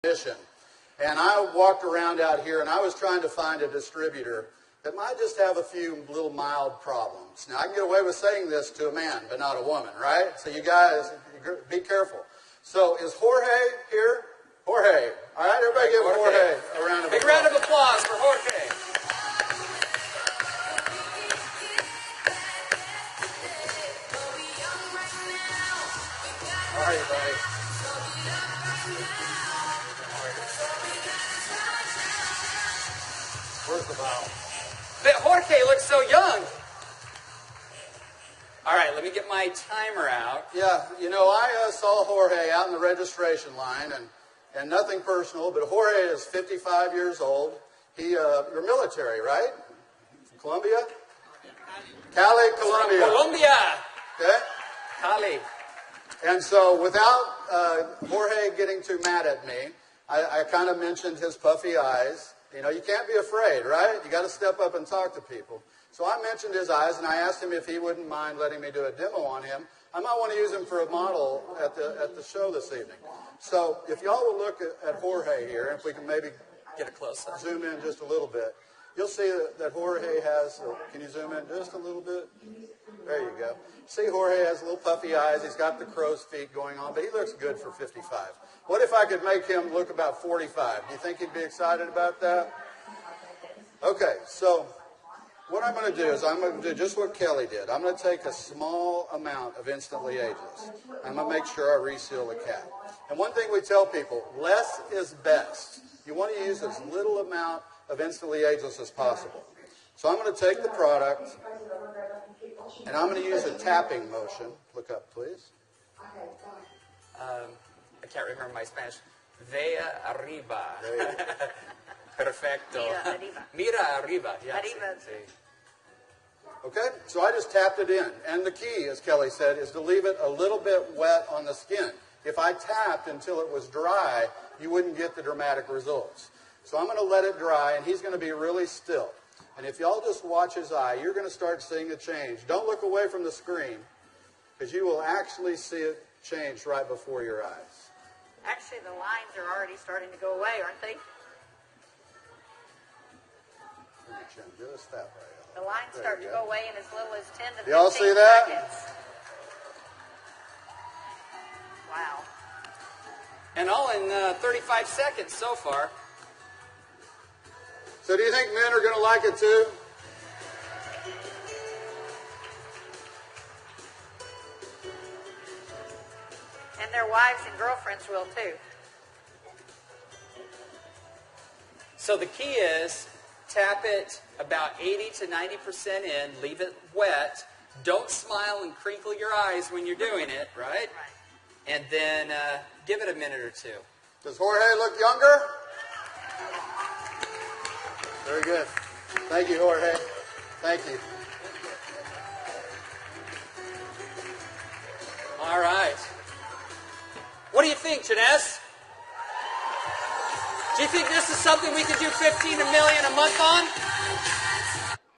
And I walked around out here and I was trying to find a distributor that might just have a few little mild problems. Now I can get away with saying this to a man, but not a woman, right? So you guys, be careful. So is Jorge here? Jorge. All right, everybody give Jorge a round of applause. Big round of applause for Jorge. How are you, buddy? Where's the bottle? But Jorge looks so young. All right, let me get my timer out. Yeah, you know, I saw Jorge out in the registration line, and nothing personal, but Jorge is 55 years old. You're military, right? From Colombia? Cali, Colombia. Colombia. Okay. Cali. And so without Jorge getting too mad at me, I kind of mentioned his puffy eyes. You know, you can't be afraid, right? You got to step up and talk to people. So I mentioned his eyes, and I asked him if he wouldn't mind letting me do a demo on him. I might want to use him for a model at the show this evening. So if y'all will look at Jorge here, and if we can maybe get a close-up, zoom in just a little bit, you'll see that Jorge has, can you zoom in just a little bit? There you go. See, Jorge has little puffy eyes. He's got the crow's feet going on, but he looks good for 55. What if I could make him look about 45? Do you think he'd be excited about that? Okay, so what I'm going to do is I'm going to do just what Kelly did. I'm going to take a small amount of Instantly Ageless. I'm going to make sure I reseal the cap. And one thing we tell people, less is best. You want to use as little amount of Instantly Ageless as possible. So I'm going to take the product, and I'm going to use a tapping motion. Look up, please. I can't remember my Spanish. Vea arriba. Perfecto. Mira arriba. Mira arriba. Yeah, Arriba. Sí. Okay, so I just tapped it in. And the key, as Kelly said, is to leave it a little bit wet on the skin. If I tapped until it was dry, you wouldn't get the dramatic results. So I'm going to let it dry, and he's going to be really still. And if y'all just watch his eye, you're going to start seeing a change. Don't look away from the screen, because you will actually see it change right before your eyes. Actually, the lines are already starting to go away, aren't they? Just that right. The lines start to go away in as little as 10 to 15 Y'all see that? seconds. Wow. And all in 35 seconds so far. So do you think men are going to like it too? And their wives and girlfriends will too. So the key is tap it about 80 to 90% in, leave it wet. Don't smile and crinkle your eyes when you're doing it, right? Right. And then give it a minute or two. Does Jorge look younger? Very good. Thank you, Jorge. Thank you. All right. What do you think, Jeunesse? Do you think this is something we can do 15 million a month on?